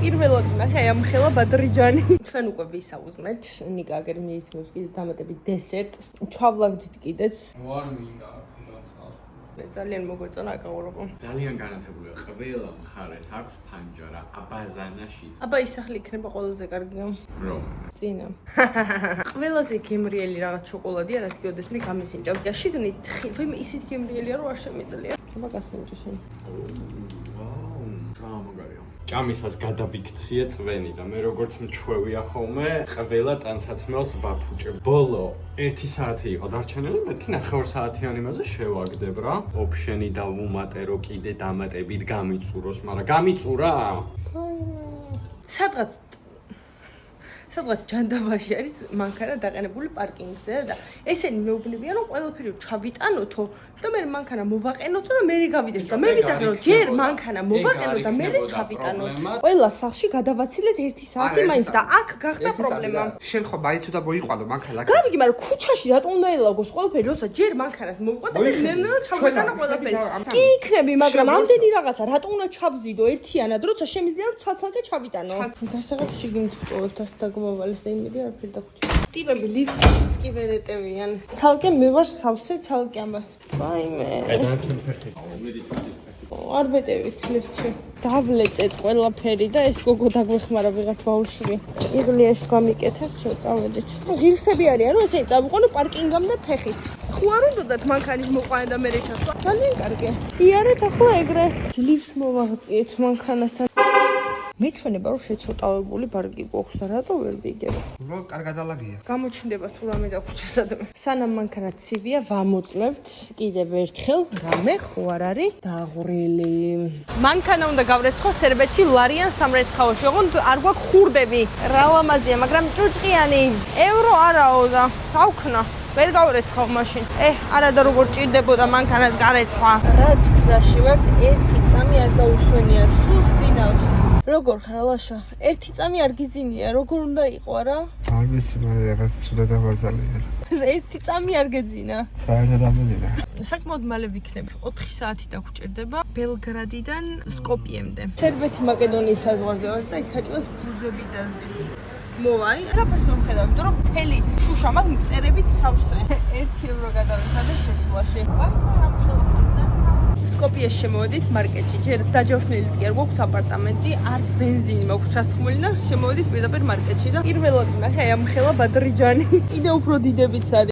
პირველად ნახე აი ამ ხელა ბადრიჯანი. ჩვენ უკვე ვისაუზმეთ ნიკა აგერ მიიცნობს კიდე დამატებით დესერტს. ჩავლაგდით კიდეც. ვარ მინდა ძალიან მოგვეწონა აკაურობა. ძალიან განათებულია ყველა მხარეს აქვს ფანჯარა აბაზანაში. აბა ის სახლი იქნება ყველაზე კარგია. რომ წინა. ყველაზე გემრიელი რაღაც შოკოლადია, რაც გიოდეს მე გამისინჯავ. და შიგნით ვაიმე ისეთ გემრიელია, რომ არ შემიძლია. ხება გასინჯო შენ. ვაუ, გამაგარია. ჭამისას გადავიქციე წვენი და მე როგორც მჩვევია ხოლმე, ყველა ტანსაცმელს ვაფუჭებ. ბოლო 1 საათი იყო დარჩენილი, მეთქი 9 საათიანი მასე შევაგდებ რა. ოფშენი დავუმატერო კიდე დამატებით გამიწუროს, მაგრამ გამიწურა. სადღაც ჯანდაბაში არის მანქანა დაყენებული პარკინგზე და ესენი მეუბნებიან რომ ყველაფერი ჩავიტანოთო და მე მანქანა მოვაყენოთო და მე გავიდეთ და მე ვიცახე რომ ჯერ მანქანა მოვაყენო და მე ჩავიტანოთ. ყველა სახლში გადავაცილეთ 1 საათი მაინც და აქ გახდა პრობლემა. შენ ხო მაინც უნდა მოიყვანო მანქანა. გავიგი, მაგრამ ქუჩაში რატო უნდა ელაგოს ყველაფერი, როცა ჯერ მანქანას მოვყვა და მე ჩავიტანა ყველაფერი. კი იქნები, მაგრამ ამდენი რაღაცა რატო უნდა ჩავზიდო ერთიანად, როცა შემიძლია ცალ-ცალკე ჩავიტანო. გასაღებს შიგნით ვტოვებთ ასეთ მოვალეს და იმედი არაფერი დაგვრჩა. ტიპები ლიფტშიც კი ვერ ეტევიან. ცალკე მე ვარ სავსე, ცალკე ამას. ვაიმე. დანარჩენი ფერხი. მედით არ ვეტევით ლიფტში. დავლეწეთ ყველაფერი და ეს გოგო დაგვეხმარა ვიღაც ბაუშვი. იღლიაში გამიკეთებს, წავედით. ღირსები არიან, რომ ესენი წავიყვანო პარკინგამ და ფეხით. ხო არ უნდათ მანქანის მოყვანა და მე ჩასვა. ძალიან კარგი. იარეთ ახლა ეგრე. ლიფტს მოვაღწიეთ მანქანასთან. მეჩვენება რომ შეცოტავებული ბარგი გვაქვს და რატო ვერ ვიგებ? რო კარგად ალაგია. გამოჩნდება თუ რამე და ქუჩასადმე. სანამ მანქანა ცივია, ვამოწმევთ კიდევ ერთხელ. რამე ხო არ არის დაღვრილი. მანქანა უნდა გავრეცხო სერბეთში ლარიან სამრეცხაოში. ოღონდ არ გვაქვს ხურდები. რა ლამაზია, მაგრამ ჭუჭყიანი. ევრო არაო და ავქნა. ვერ გავრეცხავ მაშინ. არა და როგორ ჭირდებოდა მანქანას გარეცხვა. რაც გზაში ვართ, ერთი წამი არ დაუსვენია, სულ ძინავს. როგორ ხარ ლაშა? ერთი წამი არ გიძინია, როგორ უნდა იყო არა? არ ვიცი, მაგრამ რაღაც ცუდად ავარძალია. ერთი წამი არ გეძინა. საერთოდ ამოძინა. საკმაოდ მალე ვიქნებ. 4 საათი დაგვჭირდება ბელგრადიდან სკოპიემდე. სერბეთი მაკედონიის საზღვარზე ვარ და ის საჭმელს ბუზები დაზდის. მოვაი, რაფერს ვხედავ, იმიტომ რომ მთელი შუშა მაქვს მწერებით სავსე. 1 ევრო გადავიხადე შესვლაში. ვაი, ამ ხელახანზე. სკოპიეს შემოვედით მარკეტში. ჯერ დაჯავშნილიც კი არ გვაქვს აპარტამენტი, არც ბენზინი მაქვს ჩასხმული და შემოვედით პირდაპირ მარკეტში და პირველად ნახე აი ამ ხელა ბადრიჯანი. კიდე უფრო დიდებიც არის.